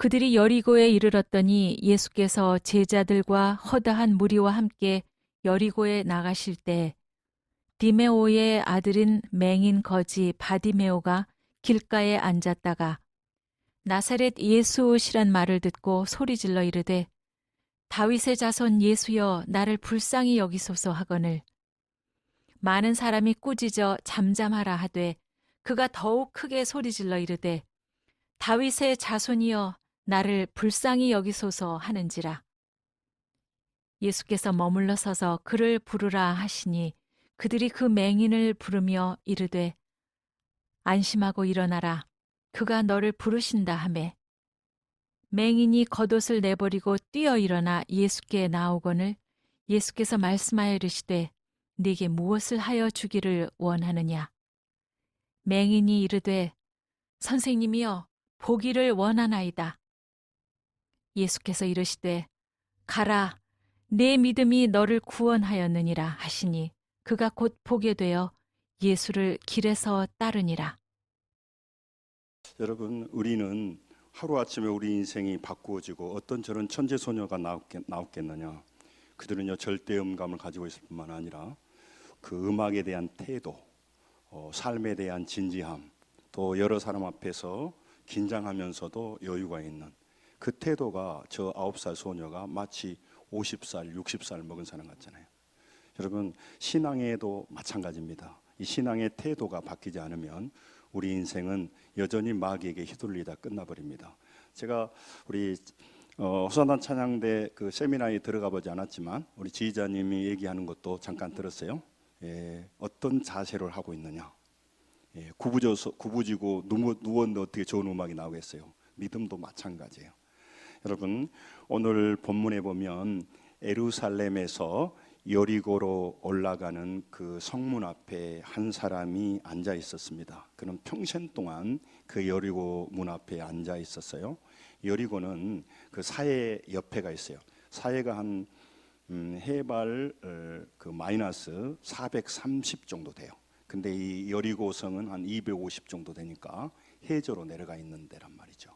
그들이 여리고에 이르렀더니 예수께서 제자들과 허다한 무리와 함께 여리고에 나가실 때 디메오의 아들인 맹인 거지 바디메오가 길가에 앉았다가 나사렛 예수시란 말을 듣고 소리질러 이르되 다윗의 자손 예수여 나를 불쌍히 여기소서 하거늘 많은 사람이 꾸짖어 잠잠하라 하되 그가 더욱 크게 소리질러 이르되 다윗의 자손이여 나를 불쌍히 여기소서 하는지라. 예수께서 머물러 서서 그를 부르라 하시니 그들이 그 맹인을 부르며 이르되 안심하고 일어나라 그가 너를 부르신다 하매 맹인이 겉옷을 내버리고 뛰어 일어나 예수께 나오거늘 예수께서 말씀하여 이르시되 네게 무엇을 하여 주기를 원하느냐. 맹인이 이르되 선생님이여 보기를 원하나이다. 예수께서 이르시되 가라 내 믿음이 너를 구원하였느니라 하시니 그가 곧 보게 되어 예수를 길에서 따르니라. 여러분, 우리는 하루아침에 우리 인생이 바꾸어지고 어떤 저런 천재소녀가 나왔겠느냐. 그들은요 절대음감을 가지고 있을 뿐만 아니라 그 음악에 대한 태도, 삶에 대한 진지함, 또 여러 사람 앞에서 긴장하면서도 여유가 있는 그 태도가 저 9살 소녀가 마치 50살, 60살 먹은 사람 같잖아요. 여러분, 신앙에도 마찬가지입니다. 이 신앙의 태도가 바뀌지 않으면 우리 인생은 여전히 마귀에게 휘둘리다 끝나버립니다. 제가 우리 호산단 찬양대 그 세미나에 들어가 보지 않았지만 우리 지휘자님이 얘기하는 것도 잠깐 들었어요. 어떤 자세를 하고 있느냐. 구부지고 누웠는데 어떻게 좋은 음악이 나오겠어요. 믿음도 마찬가지예요. 여러분, 오늘 본문에 보면 예루살렘에서 여리고로 올라가는 그 성문 앞에 한 사람이 앉아 있었습니다. 그는 평생 동안 그 여리고 문 앞에 앉아 있었어요. 여리고는 그 사해 옆에가 있어요. 사해가 한 해발 그 마이너스 430 정도 돼요. 근데 이 여리고성은 한 250 정도 되니까 해저로 내려가 있는 데란 말이죠.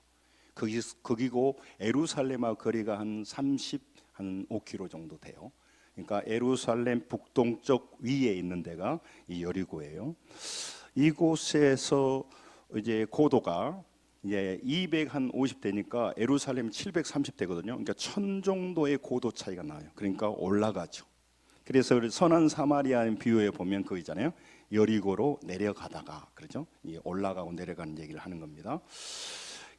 거기고 예루살렘하고 거리가 한 35km 정도 돼요. 그러니까 예루살렘 북동쪽 위에 있는 데가 이 여리고예요. 이곳에서 이제 고도가 이제 250대니까 예루살렘 730대거든요. 그러니까 1000 정도의 고도 차이가 나요. 그러니까 올라가죠. 그래서 선한 사마리아인 비유에 보면 그거 있잖아요. 여리고로 내려가다가 그렇죠? 올라가고 내려가는 얘기를 하는 겁니다.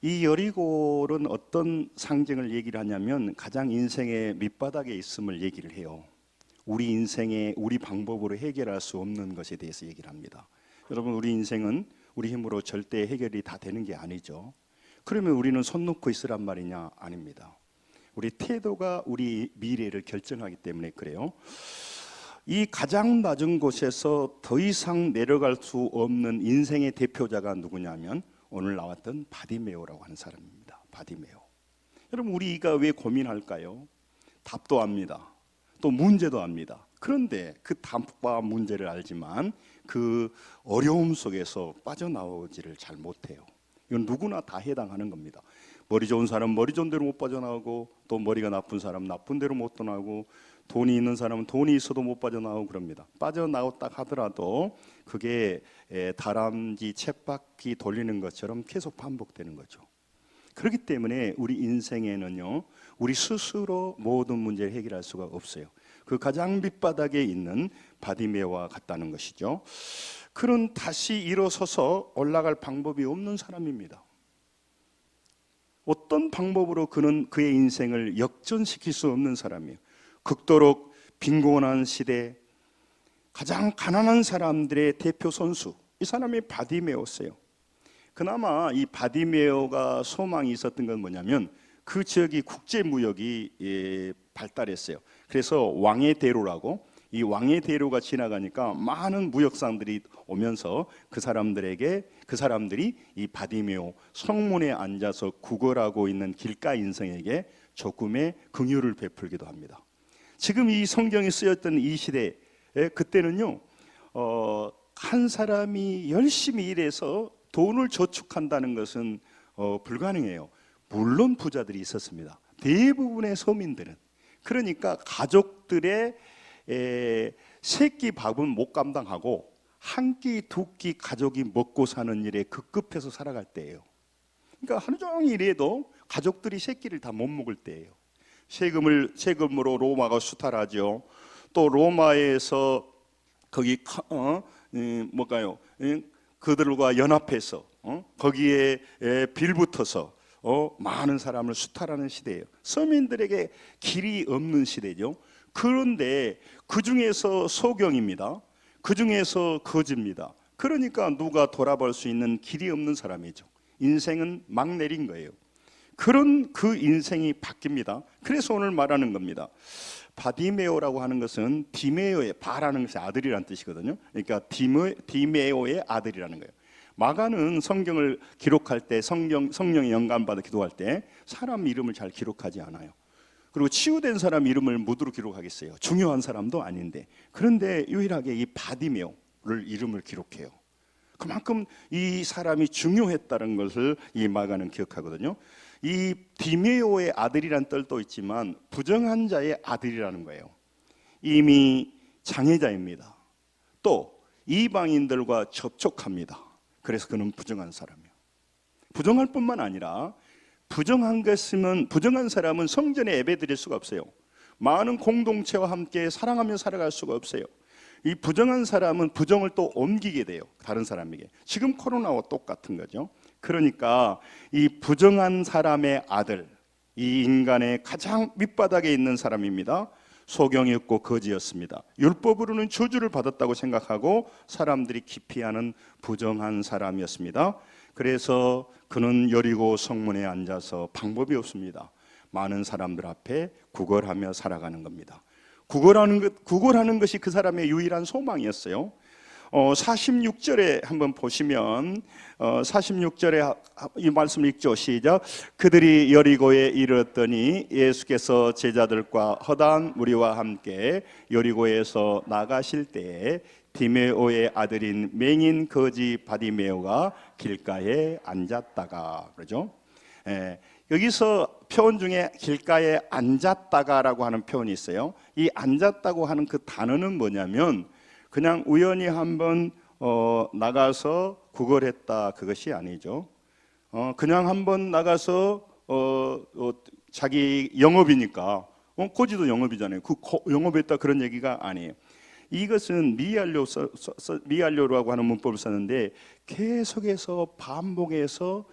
이 여리고는 어떤 상징을 얘기를 하냐면 가장 인생의 밑바닥에 있음을 얘기를 해요. 우리 인생의 우리 방법으로 해결할 수 없는 것에 대해서 얘기를 합니다. 여러분, 우리 인생은 우리 힘으로 절대 해결이 다 되는 게 아니죠. 그러면 우리는 손 놓고 있으란 말이냐? 아닙니다. 우리 태도가 우리 미래를 결정하기 때문에 그래요. 이 가장 낮은 곳에서 더 이상 내려갈 수 없는 인생의 대표자가 누구냐면 오늘 나왔던 바디메오라고 하는 사람입니다. 바디메오. 여러분, 우리가 왜 고민할까요? 답도 압니다. 또 문제도 압니다. 그런데 그 답과 문제를 알지만 그 어려움 속에서 빠져나오지를 잘 못해요. 이건 누구나 다 해당하는 겁니다. 머리 좋은 사람은 머리 좋은 대로 못 빠져나오고, 또 머리가 나쁜 사람은 나쁜 대로 못 떠나고, 돈이 있는 사람은 돈이 있어도 못 빠져나오고 그럽니다. 빠져나왔다 하더라도 그게 다람쥐 쳇바퀴 돌리는 것처럼 계속 반복되는 거죠. 그렇기 때문에 우리 인생에는요, 우리 스스로 모든 문제를 해결할 수가 없어요. 그 가장 밑바닥에 있는 바디메오와 같다는 것이죠. 그는 다시 일어서서 올라갈 방법이 없는 사람입니다. 어떤 방법으로 그는 그의 인생을 역전시킬 수 없는 사람이에요. 극도로 빈곤한 시대, 가장 가난한 사람들의 대표 선수, 이 사람이 바디메오였어요. 그나마 이 바디메오가 소망이 있었던 건 뭐냐면 그 지역이 국제무역이 발달했어요. 그래서 왕의 대로라고, 이 왕의 대로가 지나가니까 많은 무역상들이 오면서 그 사람들이 이 바디메오 성문에 앉아서 구걸하고 있는 길가 인생에게 조금의 긍휼을 베풀기도 합니다. 지금 이 성경이 쓰였던 이 시대에 그때는요, 한 사람이 열심히 일해서 돈을 저축한다는 것은 불가능해요. 물론 부자들이 있었습니다. 대부분의 서민들은. 그러니까 가족들의 세끼 밥은 못 감당하고 한 끼, 두 끼 가족이 먹고 사는 일에 급급해서 살아갈 때예요. 그러니까 하루 종일 일해도 가족들이 세 끼를 다 못 먹을 때예요. 세금으로 로마가 수탈하죠. 또 로마에서 거기 뭘까요? 그들과 연합해서 거기에 빌붙어서 많은 사람을 수탈하는 시대예요. 서민들에게 길이 없는 시대죠. 그런데 그 중에서 소경입니다. 그 중에서 거지입니다. 그러니까 누가 돌아볼 수 있는 길이 없는 사람이죠. 인생은 막 내린 거예요. 그런 그 인생이 바뀝니다. 그래서 오늘 말하는 겁니다. 바디메오라고 하는 것은 디메오의 바라는 것이 아들이라는 뜻이거든요. 그러니까 디메오의 아들이라는 거예요. 마가는 성경을 기록할 때 성령의 영감받아 기도할 때 사람 이름을 잘 기록하지 않아요. 그리고 치유된 사람 이름을 무드로 기록하겠어요. 중요한 사람도 아닌데. 그런데 유일하게 이 바디메오를 이름을 기록해요. 그만큼 이 사람이 중요했다는 것을 이 마가는 기억하거든요. 이 디메오의 아들이란 뜻도 있지만 부정한 자의 아들이라는 거예요. 이미 장애자입니다. 또 이방인들과 접촉합니다. 그래서 그는 부정한 사람이에요. 부정할 뿐만 아니라 부정한 사람은 성전에 예배드릴 수가 없어요. 많은 공동체와 함께 사랑하며 살아갈 수가 없어요. 이 부정한 사람은 부정을 또 옮기게 돼요. 다른 사람에게. 지금 코로나와 똑같은 거죠. 그러니까 이 부정한 사람의 아들, 이 인간의 가장 밑바닥에 있는 사람입니다. 소경이었고 거지였습니다. 율법으로는 저주를 받았다고 생각하고 사람들이 기피하는 부정한 사람이었습니다. 그래서 그는 여리고 성문에 앉아서 방법이 없습니다. 많은 사람들 앞에 구걸하며 살아가는 겁니다. 구걸하는 것이 그 사람의 유일한 소망이었어요. 46절에 한번 보시면 46절에 이 말씀을 읽죠. 시작. 그들이 여리고에 이르렀더니 예수께서 제자들과 허다한 무리와 함께 여리고에서 나가실 때에 디메오의 아들인 맹인 거지 바디메오가 길가에 앉았다가 그러죠. 여기서 표현 중에 길가에 앉았다가라고 하는 표현이 있어요. 이 앉았다고 하는 그 단어는 뭐냐면 그냥 우연히 한번 나가서 구걸했다 그것이 아니죠. 그냥 한번 나가서 자기 영업이니까 거지도 영업이잖아요. 그 영업했다 그런 얘기가 아니에요. 이것은 미알료라고 하는 문법을 썼는데 계속해서 반복해서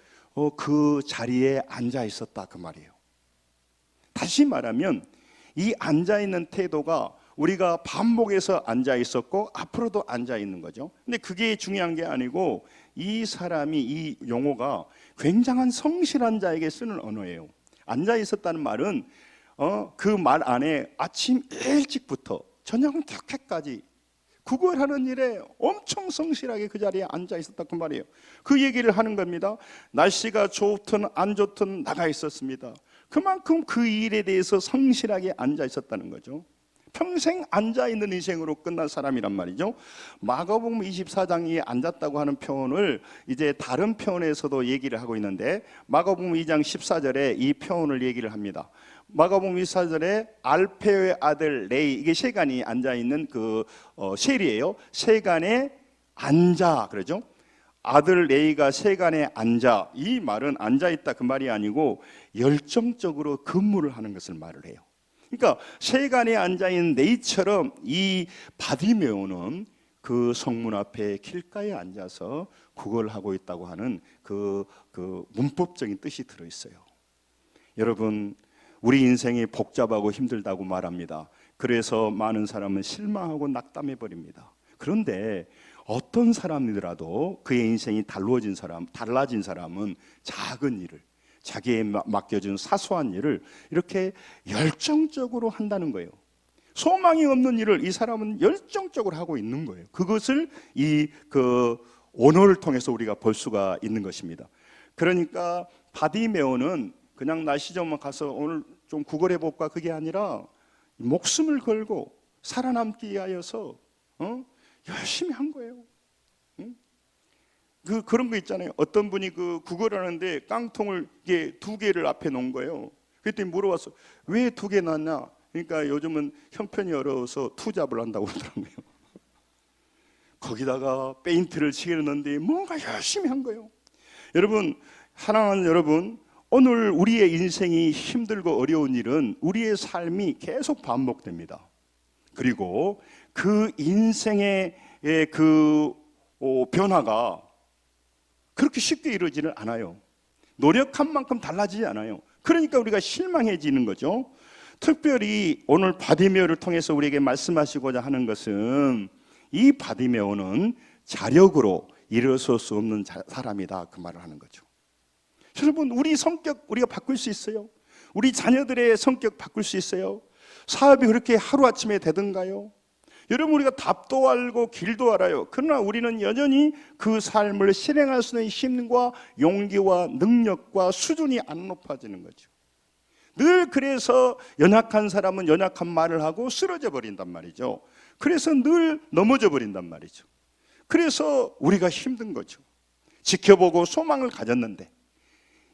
그 자리에 앉아 있었다 그 말이에요. 다시 말하면 이 앉아 있는 태도가 우리가 반복해서 앉아 있었고 앞으로도 앉아 있는 거죠. 근데 그게 중요한 게 아니고 이 사람이 이 용어가 굉장한 성실한 자에게 쓰는 언어예요. 앉아 있었다는 말은 그 말 안에 아침 일찍부터 저녁 늦게까지 구걸하는 일에 엄청 성실하게 그 자리에 앉아 있었다 그 말이에요. 그 얘기를 하는 겁니다. 날씨가 좋든 안 좋든 나가 있었습니다. 그만큼 그 일에 대해서 성실하게 앉아 있었다는 거죠. 평생 앉아 있는 인생으로 끝난 사람이란 말이죠. 마가복음 24장이 앉았다고 하는 표현을 이제 다른 표현에서도 얘기를 하고 있는데 마가복음 2장 14절에 이 표현을 얘기를 합니다. 마가복음 24절에 알페오의 아들 레이, 이게 세간이 앉아 있는 그 셀이에요. 세간에 앉아 그러죠. 아들 레이가 세간에 앉아, 이 말은 앉아 있다 그 말이 아니고 열정적으로 근무를 하는 것을 말을 해요. 그러니까 세간에 앉아 있는 레이처럼 이 바디메오는 그 성문 앞에 길가에 앉아서 구걸하고 있다고 하는 그 문법적인 뜻이 들어 있어요. 여러분, 우리 인생이 복잡하고 힘들다고 말합니다. 그래서 많은 사람은 실망하고 낙담해 버립니다. 그런데 어떤 사람이더라도 그의 인생이 달라진 사람은 작은 일을, 자기에 맡겨준 사소한 일을 이렇게 열정적으로 한다는 거예요. 소망이 없는 일을 이 사람은 열정적으로 하고 있는 거예요. 그것을 그 언어를 통해서 우리가 볼 수가 있는 것입니다. 그러니까 바디메오는 그냥 날씨 좋으면 가서 오늘 좀 구걸해 볼까 그게 아니라 목숨을 걸고 살아남기 위하여서 열심히 한 거예요. 그런 거 있잖아요. 어떤 분이 구걸하는데 깡통을 이게 2개를 앞에 놓은 거예요. 그랬더니 물어봤어. 왜 2개 놨냐? 그러니까 요즘은 형편이 어려워서 투잡을 한다고 그러더라고요. 거기다가 페인트를 칠했는데 뭔가 열심히 한 거예요. 여러분, 사랑하는 여러분, 오늘 우리의 인생이 힘들고 어려운 일은 우리의 삶이 계속 반복됩니다. 그리고 그 인생의 변화가 그렇게 쉽게 이루어지는 않아요. 노력한 만큼 달라지지 않아요. 그러니까 우리가 실망해지는 거죠. 특별히 오늘 바디메오를 통해서 우리에게 말씀하시고자 하는 것은 이 바디메오는 자력으로 일어설 수 없는 사람이다, 그 말을 하는 거죠. 여러분, 우리 성격 우리가 바꿀 수 있어요? 우리 자녀들의 성격 바꿀 수 있어요? 사업이 그렇게 하루아침에 되던가요? 여러분, 우리가 답도 알고 길도 알아요. 그러나 우리는 여전히 그 삶을 실행할 수 있는 힘과 용기와 능력과 수준이 안 높아지는 거죠. 늘 그래서 연약한 사람은 연약한 말을 하고 쓰러져 버린단 말이죠. 그래서 늘 넘어져 버린단 말이죠. 그래서 우리가 힘든 거죠. 지켜보고 소망을 가졌는데,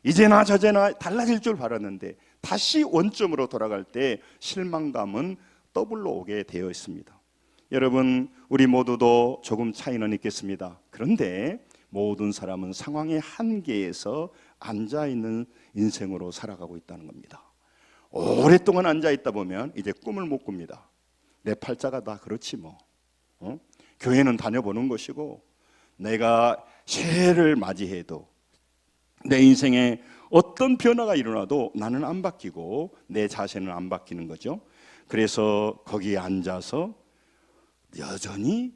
이제나 저제나 달라질 줄 바랐는데 다시 원점으로 돌아갈 때 실망감은 더블로 오게 되어 있습니다. 여러분, 우리 모두도 조금 차이는 있겠습니다. 그런데 모든 사람은 상황의 한계에서 앉아있는 인생으로 살아가고 있다는 겁니다. 오랫동안 앉아있다 보면 이제 꿈을 못 꿉니다. 내 팔자가 다 그렇지 뭐. 교회는 다녀보는 것이고, 내가 새해를 맞이해도 내 인생에 어떤 변화가 일어나도 나는 안 바뀌고 내 자세는 안 바뀌는 거죠. 그래서 거기에 앉아서 여전히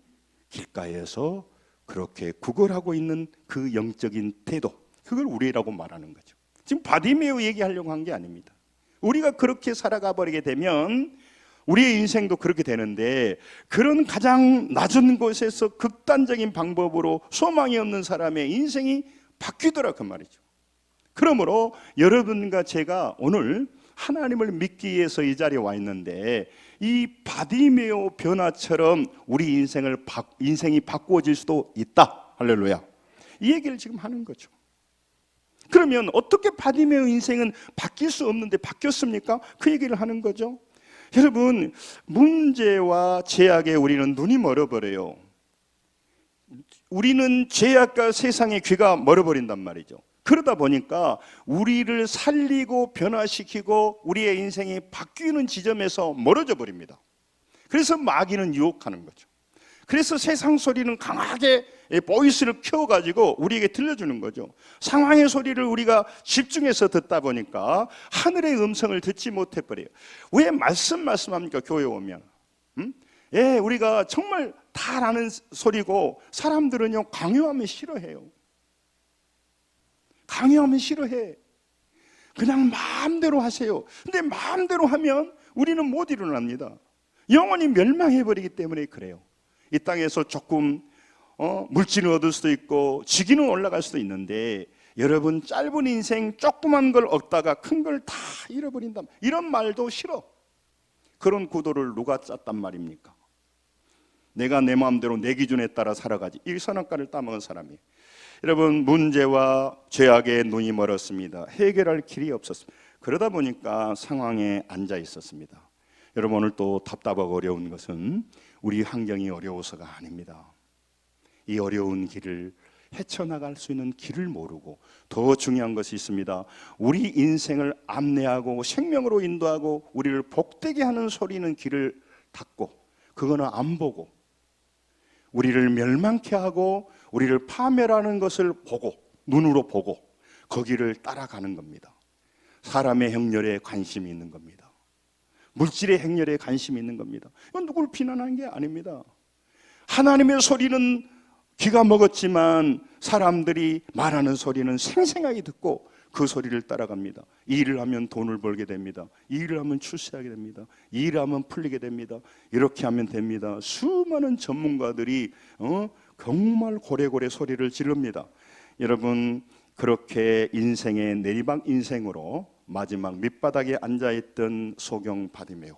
길가에서 그렇게 구걸하고 있는 그 영적인 태도, 그걸 우리라고 말하는 거죠. 지금 바디메오 얘기하려고 한 게 아닙니다. 우리가 그렇게 살아가 버리게 되면 우리의 인생도 그렇게 되는데, 그런 가장 낮은 곳에서 극단적인 방법으로 소망이 없는 사람의 인생이 바뀌더라, 그 말이죠. 그러므로 여러분과 제가 오늘 하나님을 믿기 위해서 이 자리에 와 있는데, 이 바디메오 변화처럼 우리 인생이 바꾸어질 수도 있다. 할렐루야. 이 얘기를 지금 하는 거죠. 그러면 어떻게 바디메오 인생은 바뀔 수 없는데 바뀌었습니까? 그 얘기를 하는 거죠. 여러분, 문제와 제약에 우리는 눈이 멀어버려요. 우리는 죄악과 세상의 귀가 멀어버린단 말이죠. 그러다 보니까 우리를 살리고 변화시키고 우리의 인생이 바뀌는 지점에서 멀어져 버립니다. 그래서 마귀는 유혹하는 거죠. 그래서 세상 소리는 강하게 보이스를 켜가지고 우리에게 들려주는 거죠. 상황의 소리를 우리가 집중해서 듣다 보니까 하늘의 음성을 듣지 못해 버려요. 왜 말씀합니까? 교회 오면 우리가 정말 다 아는 소리고, 사람들은요 강요하면 싫어해요. 강요하면 싫어해. 그냥 마음대로 하세요. 근데 마음대로 하면 우리는 못 일어납니다. 영원히 멸망해버리기 때문에 그래요. 이 땅에서 조금 물질을 얻을 수도 있고 직위는 올라갈 수도 있는데, 여러분, 짧은 인생 조그만 걸 얻다가 큰 걸 다 잃어버린다, 이런 말도 싫어. 그런 구도를 누가 짰단 말입니까? 내가 내 마음대로 내 기준에 따라 살아가지, 이 선악과를 따먹은 사람이. 여러분, 문제와 죄악에 눈이 멀었습니다. 해결할 길이 없었습니다. 그러다 보니까 상황에 앉아 있었습니다. 여러분, 오늘 또 답답하고 어려운 것은 우리 환경이 어려워서가 아닙니다. 이 어려운 길을 헤쳐나갈 수 있는 길을 모르고, 더 중요한 것이 있습니다. 우리 인생을 안내하고 생명으로 인도하고 우리를 복되게 하는 소리는 길을 닫고, 그거는 안 보고, 우리를 멸망케 하고 우리를 파멸하는 것을 보고, 눈으로 보고 거기를 따라가는 겁니다. 사람의 행렬에 관심이 있는 겁니다. 물질의 행렬에 관심이 있는 겁니다. 이건 누구를 비난하는 게 아닙니다. 하나님의 소리는 귀가 먹었지만 사람들이 말하는 소리는 생생하게 듣고 그 소리를 따라갑니다. 이 일을 하면 돈을 벌게 됩니다. 이 일을 하면 출세하게 됩니다. 이 일을 하면 풀리게 됩니다. 이렇게 하면 됩니다. 수많은 전문가들이 정말 고래고래 소리를 지릅니다. 여러분, 그렇게 인생의 내리막 인생으로 마지막 밑바닥에 앉아있던 소경 바디메오,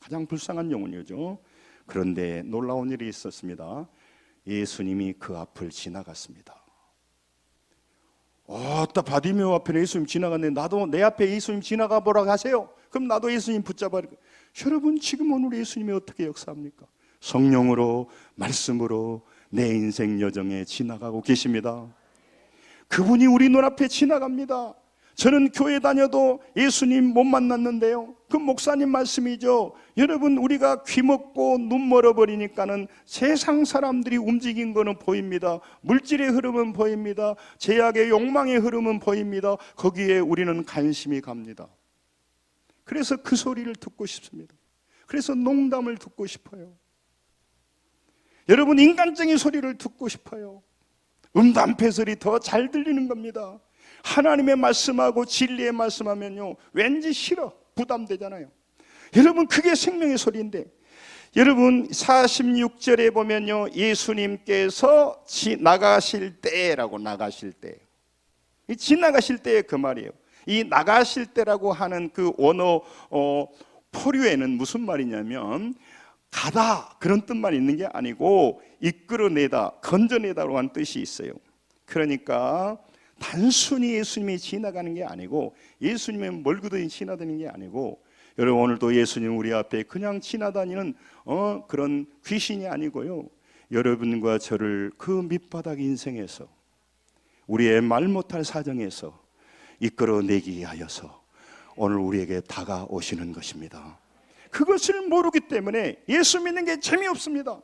가장 불쌍한 영혼이죠. 그런데 놀라운 일이 있었습니다. 예수님이 그 앞을 지나갔습니다. 딱 바디메오 앞에 예수님 지나갔는데 나도 내 앞에 예수님 지나가 보라고 하세요. 그럼 나도 예수님 붙잡아. 여러분 지금 오늘 예수님이 어떻게 역사합니까? 성령으로 말씀으로 내 인생 여정에 지나가고 계십니다. 그분이 우리 눈앞에 지나갑니다. 저는 교회 다녀도 예수님 못 만났는데요. 그 목사님 말씀이죠. 여러분 우리가 귀 먹고 눈 멀어버리니까는 세상 사람들이 움직인 거는 보입니다. 물질의 흐름은 보입니다. 제약의 욕망의 흐름은 보입니다. 거기에 우리는 관심이 갑니다. 그래서 그 소리를 듣고 싶습니다. 그래서 농담을 듣고 싶어요. 여러분 인간적인 소리를 듣고 싶어요. 음담패설이 더 잘 들리는 겁니다. 하나님의 말씀하고 진리의 말씀하면요 왠지 싫어, 부담되잖아요. 여러분 그게 생명의 소리인데, 여러분 46절에 보면요 예수님께서 나가실 때라고, 나가실 때, 이 지나가실 때의 그 말이에요. 이 나가실 때라고 하는 그 원어 포류에는 무슨 말이냐면 가다 그런 뜻만 있는 게 아니고 이끌어내다, 건져내다라고 하는 뜻이 있어요. 그러니까 단순히 예수님이 지나가는 게 아니고, 예수님의 멀거든히 지나다니는 게 아니고, 여러분 오늘도 예수님 우리 앞에 그냥 지나다니는 그런 귀신이 아니고요, 여러분과 저를 그 밑바닥 인생에서, 우리의 말 못할 사정에서 이끌어내기 위하여서 오늘 우리에게 다가오시는 것입니다. 그것을 모르기 때문에 예수 믿는 게 재미없습니다.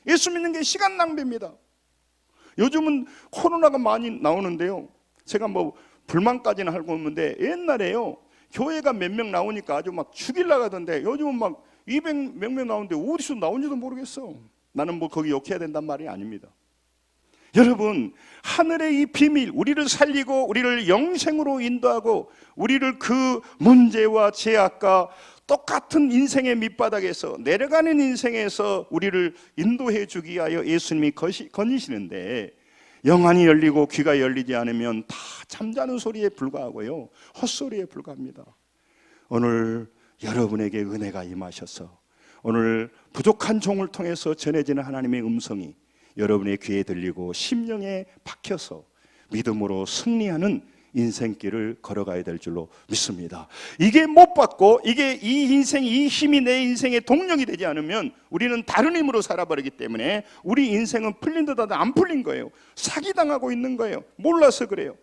예수 믿는 게 시간 낭비입니다. 요즘은 코로나가 많이 나오는데요, 제가 뭐 불만까지는 알고 있는데 옛날에요 교회가 몇 명 나오니까 아주 막 죽이려고 하던데 요즘은 막 200 몇 명 나오는데 어디서 나온지도 모르겠어. 나는 뭐 거기 욕해야 된단 말이 아닙니다. 여러분 하늘의 이 비밀, 우리를 살리고 우리를 영생으로 인도하고 우리를 그 문제와 제약과 똑같은 인생의 밑바닥에서 내려가는 인생에서 우리를 인도해 주기 위하여 예수님이 거니시는데, 영안이 열리고 귀가 열리지 않으면 다 잠자는 소리에 불과하고요 헛소리에 불과합니다. 오늘 여러분에게 은혜가 임하셔서 오늘 부족한 종을 통해서 전해지는 하나님의 음성이 여러분의 귀에 들리고 심령에 박혀서 믿음으로 승리하는 인생길을 걸어가야 될 줄로 믿습니다. 이게 못 받고 이게 이 인생, 이 힘이 내 인생의 동력이 되지 않으면 우리는 다른 힘으로 살아버리기 때문에 우리 인생은 풀린 듯 하다 안 풀린 거예요. 사기당하고 있는 거예요. 몰라서 그래요.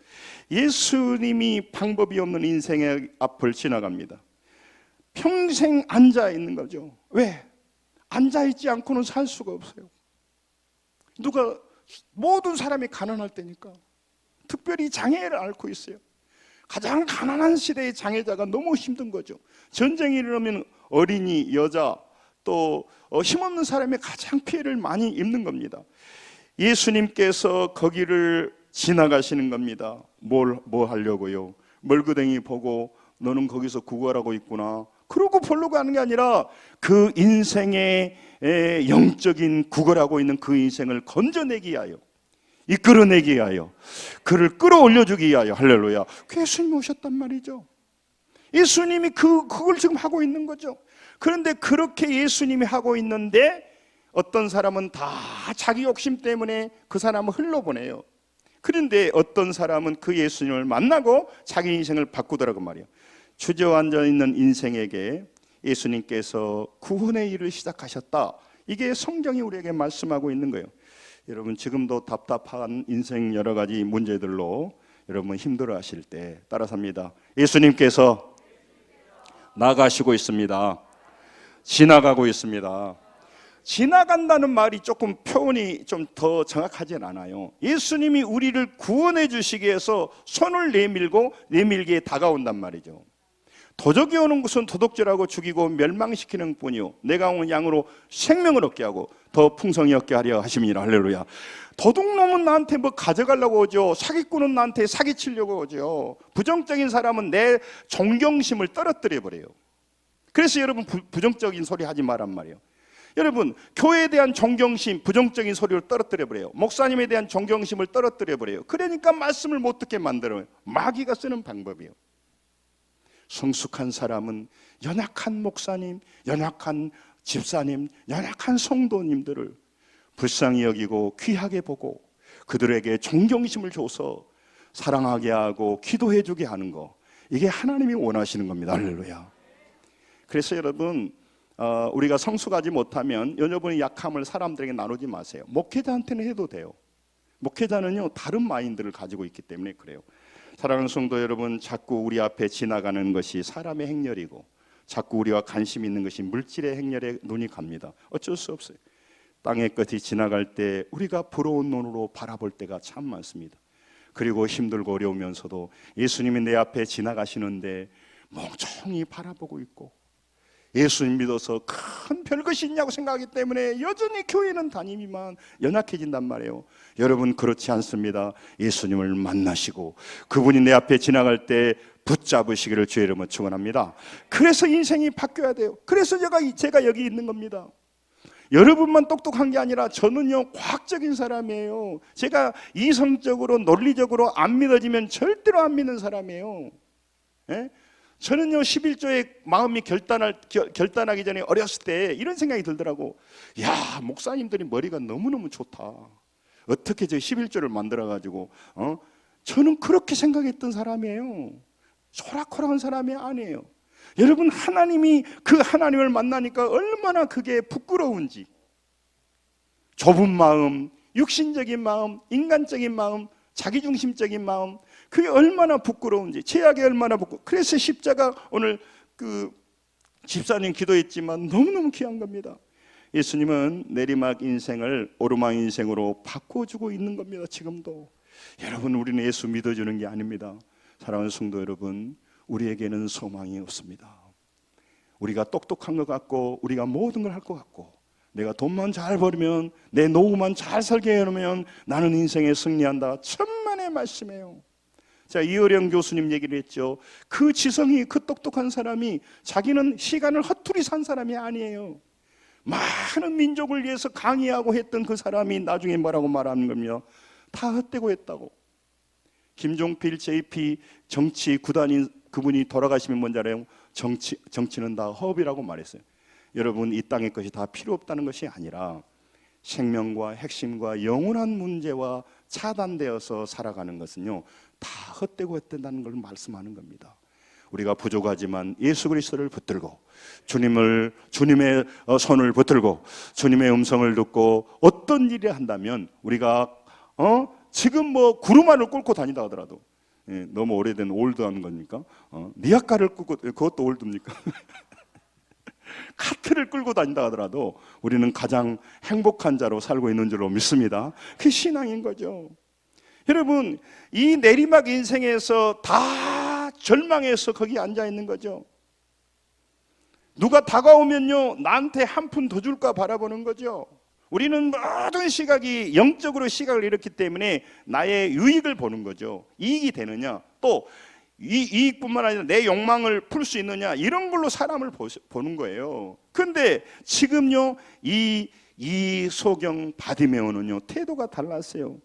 예수님이 방법이 없는 인생의 앞을 지나갑니다. 평생 앉아 있는 거죠. 왜? 앉아 있지 않고는 살 수가 없어요. 모든 사람이 가난할 때니까. 특별히 장애를 앓고 있어요. 가장 가난한 시대의 장애자가 너무 힘든 거죠. 전쟁이 일어나면 어린이, 여자, 또 힘없는 사람이 가장 피해를 많이 입는 겁니다. 예수님께서 거기를 지나가시는 겁니다. 뭘 하려고요? 멀그댕이 보고 너는 거기서 구걸하고 있구나, 그러고 보려고 하는 게 아니라 그 인생의 영적인 구걸하고 있는 그 인생을 건져내기 위하여, 이끌어내기 위하여, 그를 끌어올려주기 위하여, 할렐루야, 예수님이 오셨단 말이죠. 예수님이 그걸 지금 하고 있는 거죠. 그런데 그렇게 예수님이 하고 있는데 어떤 사람은 다 자기 욕심 때문에 그 사람을 흘러보내요. 그런데 어떤 사람은 그 예수님을 만나고 자기 인생을 바꾸더라고 말이에요. 주저앉아 있는 인생에게 예수님께서 구원의 일을 시작하셨다. 이게 성경이 우리에게 말씀하고 있는 거예요. 여러분 지금도 답답한 인생 여러 가지 문제들로 여러분 힘들어하실 때 따라서 합니다. 예수님께서 나가시고 있습니다. 지나가고 있습니다. 지나간다는 말이 조금 표현이 좀 더 정확하진 않아요. 예수님이 우리를 구원해 주시기 위해서 손을 내밀기에 다가온단 말이죠. 도적이 오는 것은 도둑질하고 죽이고 멸망시키는 뿐이요, 내가 온 양으로 생명을 얻게 하고 더 풍성히 얻게 하려 하심이라. 할렐루야. 도둑놈은 나한테 뭐 가져가려고 오죠. 사기꾼은 나한테 사기치려고 오죠. 부정적인 사람은 내 존경심을 떨어뜨려 버려요. 그래서 여러분 부정적인 소리 하지 말란 말이에요. 여러분 교회에 대한 존경심, 부정적인 소리를 떨어뜨려 버려요. 목사님에 대한 존경심을 떨어뜨려 버려요. 그러니까 말씀을 못 듣게 만들어요. 마귀가 쓰는 방법이에요. 성숙한 사람은 연약한 목사님, 연약한 집사님, 연약한 성도님들을 불쌍히 여기고 귀하게 보고 그들에게 존경심을 줘서 사랑하게 하고 기도해 주게 하는 거, 이게 하나님이 원하시는 겁니다. 할렐루야. 그래서 여러분, 우리가 성숙하지 못하면 여러분의 약함을 사람들에게 나누지 마세요. 목회자한테는 해도 돼요. 목회자는요, 다른 마인드를 가지고 있기 때문에 그래요. 사랑하는 성도 여러분, 자꾸 우리 앞에 지나가는 것이 사람의 행렬이고 자꾸 우리와 관심 있는 것이 물질의 행렬에 눈이 갑니다. 어쩔 수 없어요. 땅의 끝이 지나갈 때 우리가 부러운 눈으로 바라볼 때가 참 많습니다. 그리고 힘들고 어려우면서도 예수님이 내 앞에 지나가시는데 멍청이 바라보고 있고, 예수님 믿어서 큰 별것이 있냐고 생각하기 때문에 여전히 교회는 다니지만 연약해진단 말이에요. 여러분, 그렇지 않습니다. 예수님을 만나시고 그분이 내 앞에 지나갈 때 붙잡으시기를 주의 이름으로 축원합니다. 그래서 인생이 바뀌어야 돼요. 그래서 제가 여기 있는 겁니다. 여러분만 똑똑한 게 아니라 저는요, 과학적인 사람이에요. 제가 이성적으로 논리적으로 안 믿어지면 절대로 안 믿는 사람이에요. 예? 저는요, 11조의 마음이 결단하기 전에 어렸을 때 이런 생각이 들더라고. 야, 목사님들이 머리가 너무너무 좋다. 어떻게 저 11조를 만들어가지고 저는 그렇게 생각했던 사람이에요. 소락호락한 사람이 아니에요. 여러분, 하나님이 그 하나님을 만나니까 얼마나 그게 부끄러운지, 좁은 마음, 육신적인 마음, 인간적인 마음, 자기중심적인 마음, 그게 얼마나 부끄러운지, 죄악이 얼마나 부끄러워. 그래서 십자가, 오늘 그 집사님 기도했지만 너무너무 귀한 겁니다. 예수님은 내리막 인생을 오르막 인생으로 바꿔주고 있는 겁니다. 지금도. 여러분, 우리는 예수 믿어주는 게 아닙니다. 사랑하는 성도 여러분, 우리에게는 소망이 없습니다. 우리가 똑똑한 것 같고 우리가 모든 걸 할 것 같고, 내가 돈만 잘 벌면, 내 노후만 잘 살게 해놓으면 나는 인생에 승리한다. 천만의 말씀이에요. 자, 이어령 교수님 얘기를 했죠. 그 지성이, 그 똑똑한 사람이 자기는 시간을 허투루 산 사람이 아니에요. 많은 민족을 위해서 강의하고 했던 그 사람이 나중에 뭐라고 말하는 겁니다. 다 헛되고 했다고. 김종필 JP 정치 구단인 그분이 돌아가시면 뭔지 알아요? 정치는 다 허업이라고 말했어요. 여러분, 이 땅의 것이 다 필요 없다는 것이 아니라 생명과 핵심과 영원한 문제와 차단되어서 살아가는 것은요, 다 헛되고 헛된다는 걸 말씀하는 겁니다. 우리가 부족하지만 예수 그리스도를 붙들고 주님의 손을 붙들고 주님의 음성을 듣고 어떤 일을 한다면, 우리가 지금 뭐 구루마를 끌고 다니다 하더라도, 너무 오래된 올드한 겁니까? 니아카를 끌고, 그것도 올드입니까? 카트를 끌고 다닌다 하더라도 우리는 가장 행복한 자로 살고 있는 줄로 믿습니다. 그게 신앙인 거죠. 여러분, 이 내리막 인생에서 다 절망해서 거기 앉아 있는 거죠. 누가 다가오면요, 나한테 한 푼 더 줄까 바라보는 거죠. 우리는 모든 시각이 영적으로 시각을 잃었기 때문에 나의 유익을 보는 거죠. 이익이 되느냐, 또 이익뿐만 아니라 내 욕망을 풀 수 있느냐, 이런 걸로 사람을 보는 거예요. 그런데 지금요, 이 소경 바디메오는요, 태도가 달랐어요.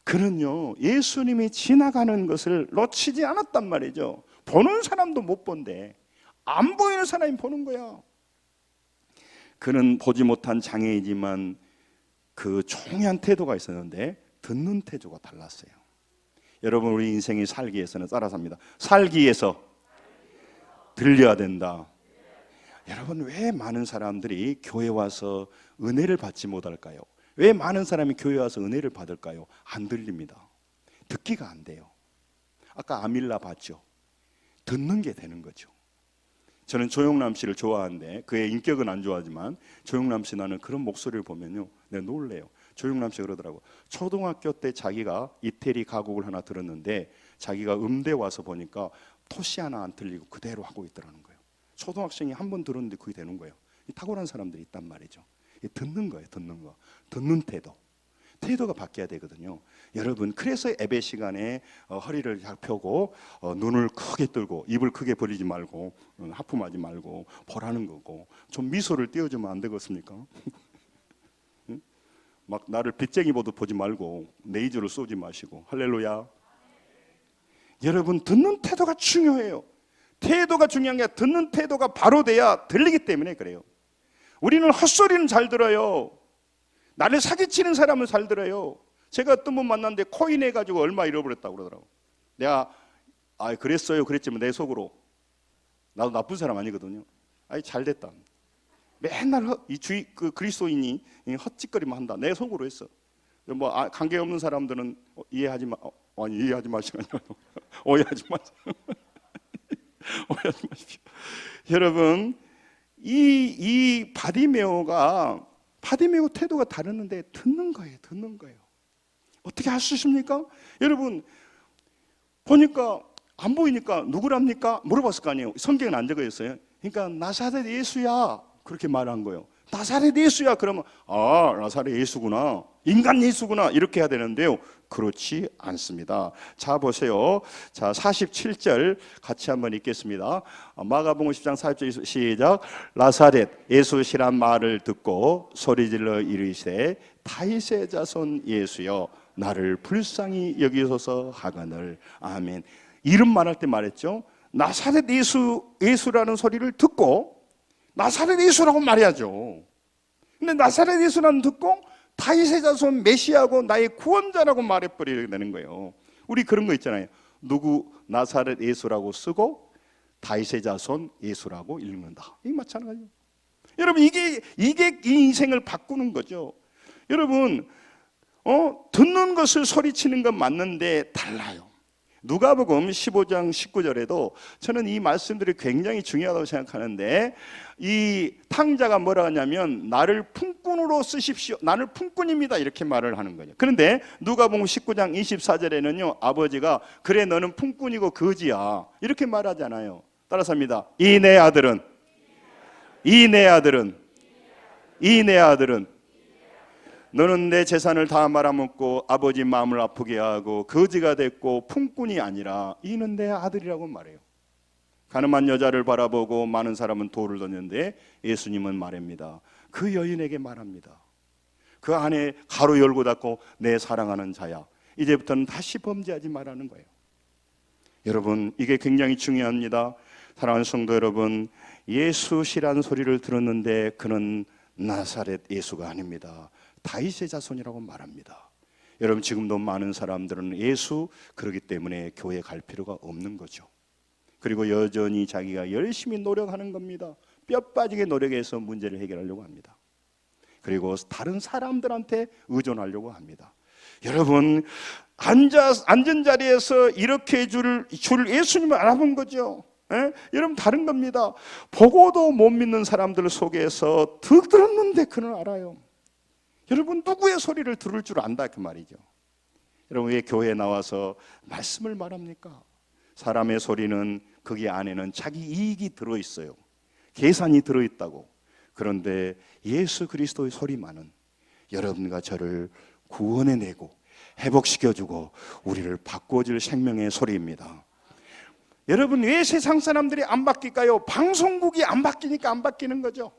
그는요, 예수님이 지나가는 것을 놓치지 않았단 말이죠. 보는 사람도 못 본데 안 보이는 사람이 보는 거야. 그는 보지 못한 장애이지만 그 총연한 태도가 있었는데 듣는 태도가 달랐어요. 여러분, 우리 인생이 살기 위해서는, 따라서 합니다. 살기 위해서 들려야 된다. 여러분, 왜 많은 사람들이 교회 와서 은혜를 받지 못할까요? 왜 많은 사람이 교회 와서 은혜를 받을까요? 안 들립니다. 듣기가 안 돼요. 아까 아밀라 봤죠? 듣는 게 되는 거죠. 저는 조영남 씨를 좋아하는데, 그의 인격은 안 좋아하지만 조영남 씨, 나는 그런 목소리를 보면요, 내가 놀래요. 조영남 씨 그러더라고. 초등학교 때 자기가 이태리 가곡을 하나 들었는데 자기가 음대 와서 보니까 토시 하나 안 틀리고 그대로 하고 있더라는 거예요. 초등학생이 한 번 들었는데 그게 되는 거예요. 탁월한 사람들이 있단 말이죠. 듣는 거예요. 듣는 거. 듣는 태도가 바뀌어야 되거든요. 여러분, 그래서 예배 시간에 허리를 잘 펴고 눈을 크게 뜨고 입을 크게 벌리지 말고 하품하지 말고 보라는 거고, 좀 미소를 띄워주면 안 되겠습니까? 막 나를 빚쟁이 보지 말고 레이저를 쏘지 마시고. 할렐루야. 여러분, 듣는 태도가 중요해요. 태도가 중요한 게 아니라 듣는 태도가 바로 돼야 들리기 때문에 그래요. 우리는 헛소리는 잘 들어요. 나를 사기치는 사람은 잘 들어요. 제가 어떤 분 만났는데 코인 해가지고 얼마 잃어버렸다고 그러더라고. 내가 그랬어요 그랬지만 내 속으로 나도 나쁜 사람 아니거든요. 잘 됐다. 맨날 그 그리스도인이 헛짓거리만 한다. 내 속으로 했어. 뭐 관계 없는 사람들은 이해하지 마. 이해하지 마시고요. 오해하지 마세요. 오해하지 마십시오. 여러분, 이 바디메오가 태도가 다르는데 듣는 거예요. 어떻게 할 수 있습니까? 여러분, 보니까 안 보이니까 누구랍니까? 물어봤을 거 아니에요. 성경은 안 적어있어요. 그러니까 나사렛 예수야 그렇게 말한 거예요. 나사렛 예수야 그러면 나사렛 예수구나, 인간 예수구나 이렇게 해야 되는데요, 그렇지 않습니다. 자 보세요. 자 47절 같이 한번 읽겠습니다. 마가복음 10장 40절 시작. 나사렛 예수시란 말을 듣고 소리질러 이르시되 다윗의 자손 예수여 나를 불쌍히 여기소서 하거늘. 아멘. 이름 말할 때 말했죠. 나사렛 예수라는 소리를 듣고 나사렛 예수라고 말해야죠. 근데 나사렛 예수라는 듣고 다윗의 자손 메시아고 나의 구원자라고 말해버리게 되는 거예요. 우리 그런 거 있잖아요. 누구 나사렛 예수라고 쓰고 다윗의 자손 예수라고 읽는다. 이게 마찬가지예요. 여러분 이게 이 인생을 바꾸는 거죠. 여러분 듣는 것을 소리치는 건 맞는데 달라요. 누가복음 15장 19절에도 저는 이 말씀들이 굉장히 중요하다고 생각하는데, 이 탕자가 뭐라 하냐면 나를 품꾼으로 쓰십시오, 나를 품꾼입니다 이렇게 말을 하는 거예요. 그런데 누가복음 19장 24절에는요 아버지가 그래 너는 품꾼이고 거지야 이렇게 말하잖아요. 따라서 합니다. 이 내 아들은 너는 내 재산을 다 말아먹고 아버지 마음을 아프게 하고 거지가 됐고 품꾼이 아니라 이는 내 아들이라고 말해요. 가늠한 여자를 바라보고 많은 사람은 돌을 던졌는데 예수님은 말합니다. 그 여인에게 말합니다. 그 안에 가로 열고 닫고 내 사랑하는 자야, 이제부터는 다시 범죄하지 말라는 거예요. 여러분 이게 굉장히 중요합니다. 사랑하는 성도 여러분, 예수시라는 소리를 들었는데 그는 나사렛 예수가 아닙니다. 다윗의 자손이라고 말합니다. 여러분 지금도 많은 사람들은 예수 그러기 때문에 교회 갈 필요가 없는 거죠. 그리고 여전히 자기가 열심히 노력하는 겁니다. 뼈 빠지게 노력해서 문제를 해결하려고 합니다. 그리고 다른 사람들한테 의존하려고 합니다. 여러분 앉은 자리에서 이렇게 줄 예수님을 알아본 거죠. 여러분 다른 겁니다. 보고도 못 믿는 사람들 속에서 들었는데 그는 알아요. 여러분 누구의 소리를 들을 줄 안다 그 말이죠. 여러분 왜 교회에 나와서 말씀을 말합니까? 사람의 소리는 거기 안에는 자기 이익이 들어있어요. 계산이 들어있다고. 그런데 예수 그리스도의 소리만은 여러분과 저를 구원해내고 회복시켜주고 우리를 바꿔줄 생명의 소리입니다. 여러분 왜 세상 사람들이 안 바뀔까요? 방송국이 안 바뀌니까 안 바뀌는 거죠.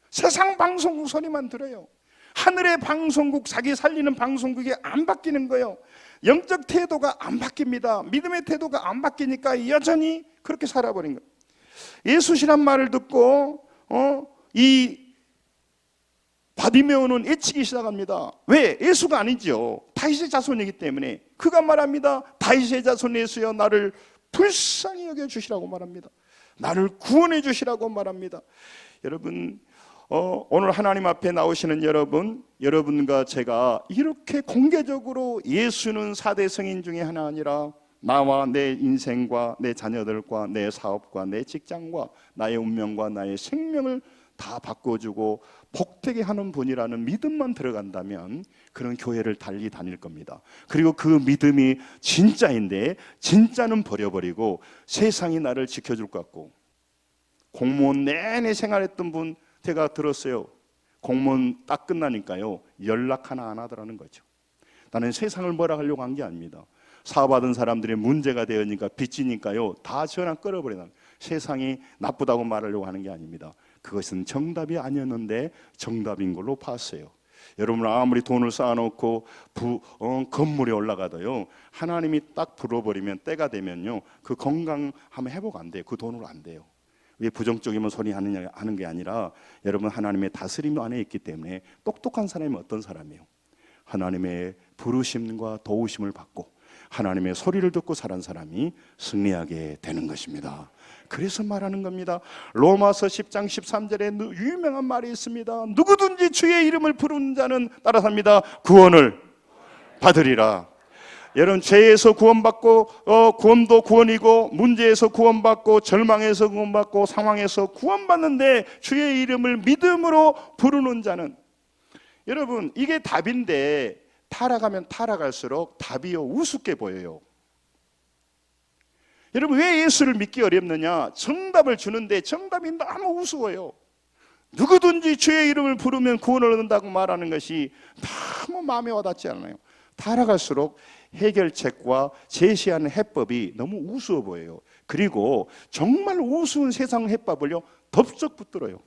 세상 방송국 소리만 들어요. 하늘의 방송국, 자기 살리는 방송국이 안 바뀌는 거예요. 영적 태도가 안 바뀝니다. 믿음의 태도가 안 바뀌니까 여전히 그렇게 살아버린 거예요. 예수시란 말을 듣고 이 바디메오는 애치기 시작합니다. 왜? 예수가 아니죠. 다윗의 자손이기 때문에. 그가 말합니다. 다윗의 자손 예수여 나를 불쌍히 여겨주시라고 말합니다. 나를 구원해 주시라고 말합니다. 여러분 오늘 하나님 앞에 나오시는 여러분과 제가 이렇게 공개적으로 예수는 4대 성인 중에 하나 아니라 나와 내 인생과 내 자녀들과 내 사업과 내 직장과 나의 운명과 나의 생명을 다 바꿔주고 복되게 하는 분이라는 믿음만 들어간다면 그런 교회를 달리 다닐 겁니다. 그리고 그 믿음이 진짜인데 진짜는 버려버리고 세상이 나를 지켜줄 것 같고, 공무원 내내 생활했던 분 제가 들었어요. 공무원 딱 끝나니까요 연락 하나 안 하더라는 거죠. 나는 세상을 뭐라 하려고 한 게 아닙니다. 사업하던 사람들이 문제가 되니까 빚지니까요 다 전화 끊어버리는, 세상이 나쁘다고 말하려고 하는 게 아닙니다. 그것은 정답이 아니었는데 정답인 걸로 봤어요. 여러분 아무리 돈을 쌓아놓고 건물에 올라가도요 하나님이 딱 불어버리면 때가 되면요 그 건강하면 회복 안 돼요. 그 돈으로 안 돼요. 왜 부정적이면 소리 하는 게 아니라 여러분 하나님의 다스림 안에 있기 때문에. 똑똑한 사람이 어떤 사람이에요? 하나님의 부르심과 도우심을 받고 하나님의 소리를 듣고 사는 사람이 승리하게 되는 것입니다. 그래서 말하는 겁니다. 로마서 10장 13절에 유명한 말이 있습니다. 누구든지 주의 이름을 부르는 자는 따라삽니다. 구원을 받으리라. 여러분, 죄에서 구원받고 구원도 구원이고, 문제에서 구원받고, 절망에서 구원받고, 상황에서 구원받는데 주의 이름을 믿음으로 부르는 자는, 여러분, 이게 답인데 타락하면 타락할수록 답이요 우습게 보여요. 여러분, 왜 예수를 믿기 어렵느냐? 정답을 주는데 정답이 너무 우스워요. 누구든지 주의 이름을 부르면 구원을 얻는다고 말하는 것이 너무 마음에 와닿지 않아요. 타락할수록 해결책과 제시하는 해법이 너무 우스워 보여요. 그리고 정말 우스운 세상 해법을요 덥석 붙들어요.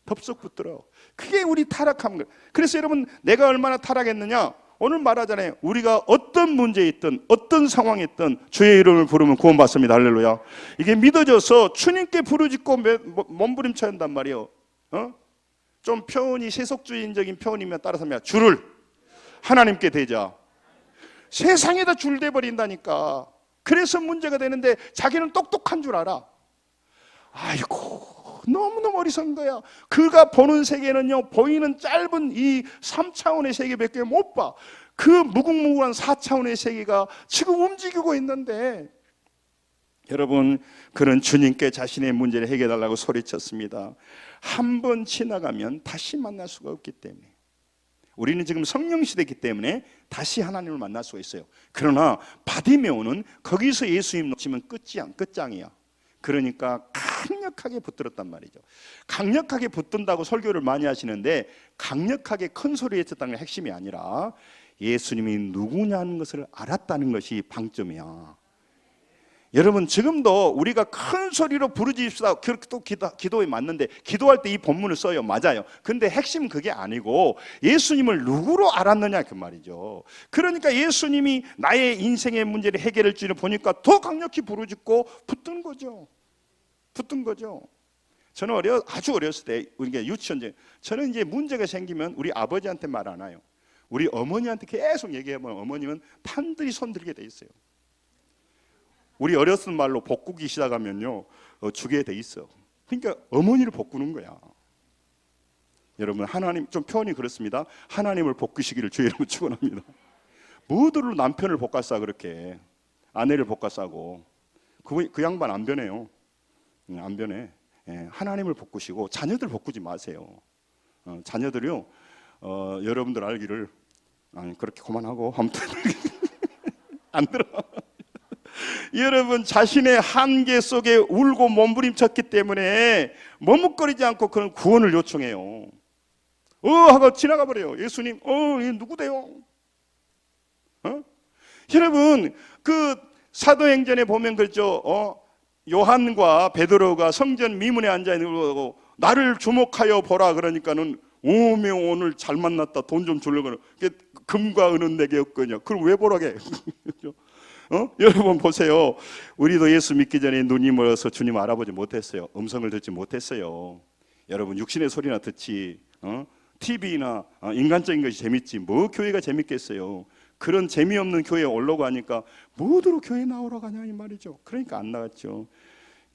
덥석 붙들어. 그게 우리 타락한 거예요. 그래서 여러분, 내가 얼마나 타락했느냐? 오늘 말하잖아요. 우리가 어떤 문제에 있든 어떤 상황에 있든 주의 이름을 부르면 구원받습니다. 할렐루야. 이게 믿어져서 주님께 부르짖고 몸부림쳐야 한단 말이에요. 좀 표현이 세속주의적인 표현이면 따라서면 주를 하나님께 대자. 세상에다 줄 대버린다니까. 그래서 문제가 되는데 자기는 똑똑한 줄 알아. 아이고, 너무너무 어리석은 거야. 그가 보는 세계는요, 보이는 짧은 이 3차원의 세계밖에 못 봐. 그 무궁무진한 4차원의 세계가 지금 움직이고 있는데, 여러분, 그는 주님께 자신의 문제를 해결해달라고 소리쳤습니다. 한 번 지나가면 다시 만날 수가 없기 때문에. 우리는 지금 성령 시대이기 때문에 다시 하나님을 만날 수가 있어요. 그러나 바디메오는 거기서 예수님 놓치면 끝장이야. 그러니까 강력하게 붙들었단 말이죠. 강력하게 붙든다고 설교를 많이 하시는데, 강력하게 큰 소리 했었다는 게 핵심이 아니라 예수님이 누구냐는 것을 알았다는 것이 방점이야. 여러분, 지금도 우리가 큰 소리로 부르짖읍시다. 그렇게 또 기도에 맞는데, 기도할 때 이 본문을 써요. 맞아요. 근데 핵심은 그게 아니고 예수님을 누구로 알았느냐 그 말이죠. 그러니까 예수님이 나의 인생의 문제를 해결할 줄을 보니까 더 강력히 부르짖고 붙든 거죠. 저는 아주 어렸을 때, 우리가 유치원생, 저는 이제 문제가 생기면 우리 아버지한테 말 안 해요. 우리 어머니한테 계속 얘기하면 어머님은 판들이 손들게 돼 있어요. 우리 어렸을 말로 볶기 시작하면요 주게 돼 있어. 그러니까 어머니를 볶는 거야. 여러분, 하나님, 좀 표현이 그렇습니다. 하나님을 볶으시기를 주의 이름으로 축원합니다. 뭐들로 남편을 볶아 싸, 그렇게 아내를 볶아 싸고. 그 양반 안 변해요. 안 변해. 하나님을 볶으시고 자녀들 볶지 마세요. 자녀들이요 여러분들 알기를, 아니 그렇게 그만하고 아무튼 안 들어. 여러분, 자신의 한계 속에 울고 몸부림쳤기 때문에 머뭇거리지 않고 그런 구원을 요청해요. 하고 지나가 버려요. 예수님, 이 누구대요? 여러분, 그 사도행전에 보면 그렇죠. 요한과 베드로가 성전 미문에 앉아 있는 거고, 나를 주목하여 보라 그러니까는, 오늘 잘 만났다, 돈 좀 주려고. 금과 은은 내게 없거냐. 그걸 왜 보라게? 여러분 보세요. 우리도 예수 믿기 전에 눈이 멀어서 주님 알아보지 못했어요. 음성을 듣지 못했어요. 여러분, 육신의 소리나 듣지, TV나 인간적인 것이 재밌지 뭐 교회가 재밌겠어요. 그런 재미없는 교회에 오려고 하니까 뭐더러 교회 나오라고 하냐 이 말이죠. 그러니까 안 나갔죠.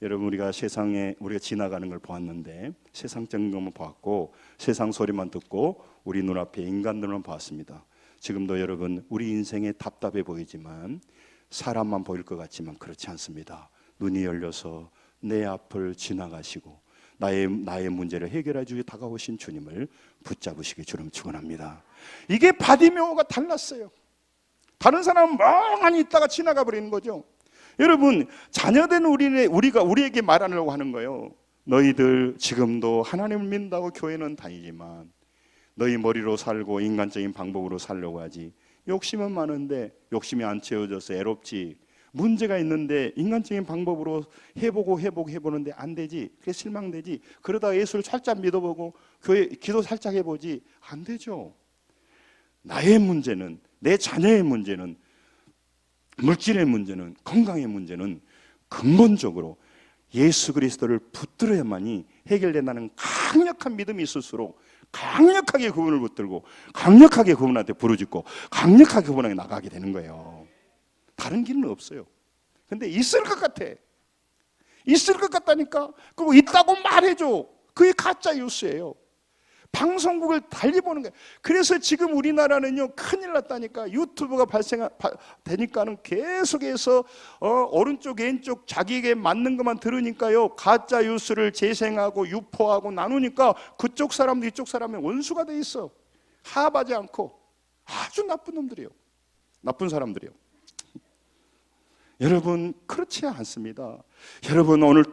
여러분, 우리가 세상에 우리가 지나가는 걸 보았는데, 세상적인 것만 보았고 세상 소리만 듣고 우리 눈앞에 인간들만 보았습니다. 지금도 여러분, 우리 인생에 답답해 보이지만, 사람만 보일 것 같지만 그렇지 않습니다. 눈이 열려서 내 앞을 지나가시고 나의 문제를 해결해 주기 다가오신 주님을 붙잡으시기 주님 축원합니다. 이게 바디메오가 달랐어요. 다른 사람은 멍하니 있다가 지나가 버리는 거죠. 여러분, 자녀된 우리가 우리에게 말하려고 하는 거예요. 너희들 지금도 하나님을 믿는다고 교회는 다니지만 너희 머리로 살고 인간적인 방법으로 살려고 하지. 욕심은 많은데 욕심이 안 채워져서 애롭지. 문제가 있는데 인간적인 방법으로 해보는데 안 되지. 그게 실망되지. 그러다가 예수를 살짝 믿어보고 교회 기도 살짝 해보지. 안 되죠. 나의 문제는, 내 자녀의 문제는, 물질의 문제는, 건강의 문제는 근본적으로 예수 그리스도를 붙들어야만이 해결된다는 강력한 믿음이 있을수록 강력하게 그분을 붙들고 강력하게 그분한테 부르짖고 강력하게 그분에게 나가게 되는 거예요. 다른 길은 없어요. 근데 있을 것 같아. 있을 것 같다니까. 그리고 있다고 말해줘. 그게 가짜 뉴스예요. 방송국을 달리 보는 거예요. 그래서 지금 우리나라는요 큰일 났다니까. 유튜브가 되니까는 계속해서 오른쪽 왼쪽 자기에게 맞는 것만 들으니까요 가짜 뉴스를 재생하고 유포하고 나누니까 그쪽 사람도 이쪽 사람의 원수가 돼 있어. 합하지 않고 아주 나쁜 놈들이에요. 나쁜 사람들이에요. 여러분 그렇지 않습니다. 여러분 오늘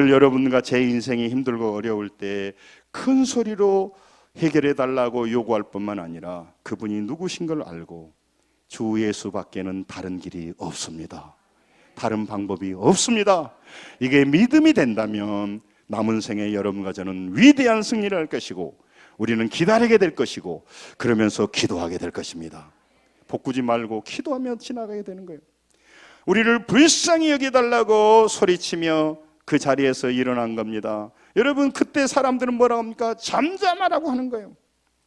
여러분과 제 인생이 힘들고 어려울 때 큰 소리로 해결해 달라고 요구할 뿐만 아니라 그분이 누구신 걸 알고 주 예수밖에는 다른 길이 없습니다. 다른 방법이 없습니다. 이게 믿음이 된다면 남은 생에 여러분과 저는 위대한 승리를 할 것이고 우리는 기다리게 될 것이고 그러면서 기도하게 될 것입니다. 복구지 말고 기도하며 지나가게 되는 거예요. 우리를 불쌍히 여겨달라고 소리치며 그 자리에서 일어난 겁니다. 여러분 그때 사람들은 뭐라고 합니까? 잠잠하라고 하는 거예요.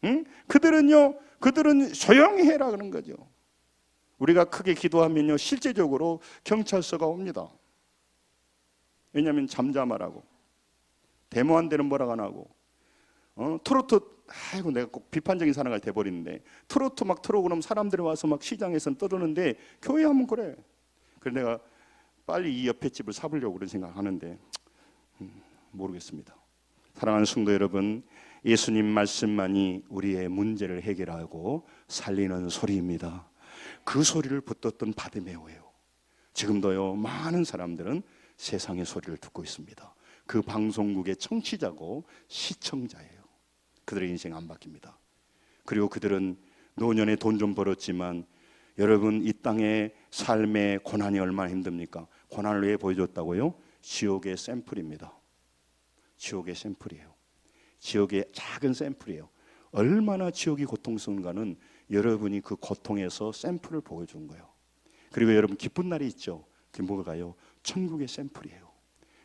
응? 그들은 조용히 해라 그런 거죠. 우리가 크게 기도하면요 실제적으로 경찰서가 옵니다. 왜냐하면 잠잠하라고. 데모한 데는 뭐라고 안 하고 트로트 아이고 내가 꼭 비판적인 사람이 돼버리는데 트로트 막 틀어 그러면 사람들이 와서 막 시장에서 떠드는데 교회 하면 그래. 그래서 내가 빨리 이 옆에 집을 사보려고 그런 생각하는데 모르겠습니다. 사랑하는 성도 여러분, 예수님 말씀만이 우리의 문제를 해결하고 살리는 소리입니다. 그 소리를 붙들었던 바디메오예요. 지금도요 많은 사람들은 세상의 소리를 듣고 있습니다. 그 방송국의 청취자고 시청자예요. 그들의 인생 안 바뀝니다. 그리고 그들은 노년에 돈 좀 벌었지만 여러분 이 땅의 삶의 고난이 얼마나 힘듭니까? 고난을 왜 보여줬다고요? 지옥의 샘플입니다. 지옥의 샘플이에요. 지옥의 작은 샘플이에요. 얼마나 지옥이 고통스러운가는 여러분이 그 고통에서 샘플을 보여준 거예요. 그리고 여러분 기쁜 날이 있죠. 그게 뭐가요? 천국의 샘플이에요.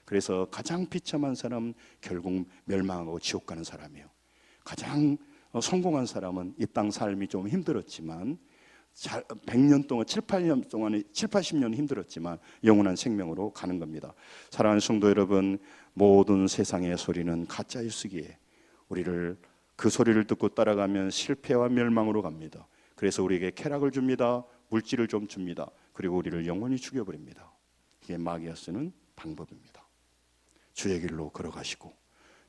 그래서 가장 비참한 사람은 결국 멸망하고 지옥 가는 사람이에요. 가장 성공한 사람은 이 땅 삶이 좀 힘들었지만 100년 동안 7, 80년 힘들었지만 영원한 생명으로 가는 겁니다. 사랑하는 성도 여러분, 모든 세상의 소리는 가짜 뉴스기에 우리를 그 소리를 듣고 따라가면 실패와 멸망으로 갑니다. 그래서 우리에게 쾌락을 줍니다. 물질을 좀 줍니다. 그리고 우리를 영원히 죽여버립니다. 이게 마귀가 쓰는 방법입니다. 주의 길로 걸어가시고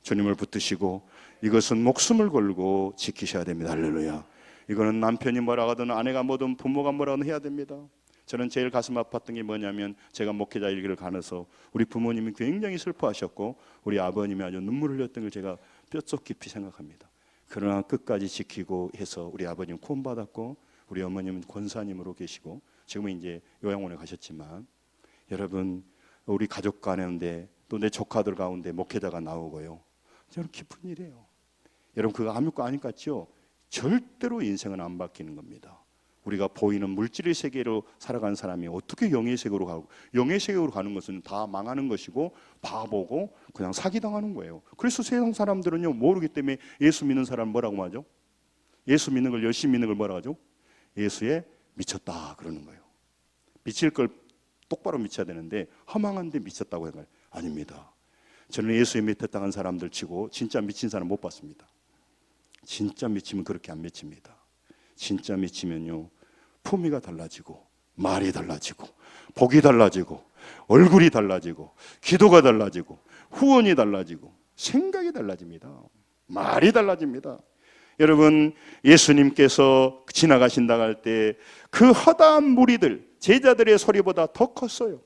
주님을 붙드시고 이것은 목숨을 걸고 지키셔야 됩니다. 할렐루야. 이거는 남편이 뭐라 하든 아내가 뭐든 부모가 뭐라 하든 해야 됩니다. 저는 제일 가슴 아팠던 게 뭐냐면 제가 목회자 일기를 가면서 우리 부모님이 굉장히 슬퍼하셨고 우리 아버님이 아주 눈물 흘렸던 걸 제가 뼛속 깊이 생각합니다. 그러나 끝까지 지키고 해서 우리 아버님 구원받았고 우리 어머님은 권사님으로 계시고 지금은 이제 요양원에 가셨지만 여러분 우리 가족 가운데 또 내 조카들 가운데 목회자가 나오고요. 저는 기쁜 일이에요. 여러분 그거 아무것도 아닌 것 같죠? 절대로 인생은 안 바뀌는 겁니다. 우리가 보이는 물질의 세계로 살아가는 사람이 어떻게 영의 세계로 가고 영의 세계로 가는 것은 다 망하는 것이고 바보고 그냥 사기당하는 거예요. 그래서 세상 사람들은요 모르기 때문에 예수 믿는 사람 뭐라고 하죠? 예수 믿는 걸 열심히 믿는 걸 뭐라고 하죠? 예수에 미쳤다 그러는 거예요. 미칠 걸 똑바로 미쳐야 되는데 허망한데 미쳤다고 해요. 아닙니다. 저는 예수에 미쳤다는 사람들 치고 진짜 미친 사람 못 봤습니다. 진짜 미치면 그렇게 안 미칩니다. 진짜 미치면요 품위가 달라지고 말이 달라지고 복이 달라지고 얼굴이 달라지고 기도가 달라지고 후원이 달라지고 생각이 달라집니다. 말이 달라집니다. 여러분 예수님께서 지나가신다고 할 때 그 허다한 무리들 제자들의 소리보다 더 컸어요.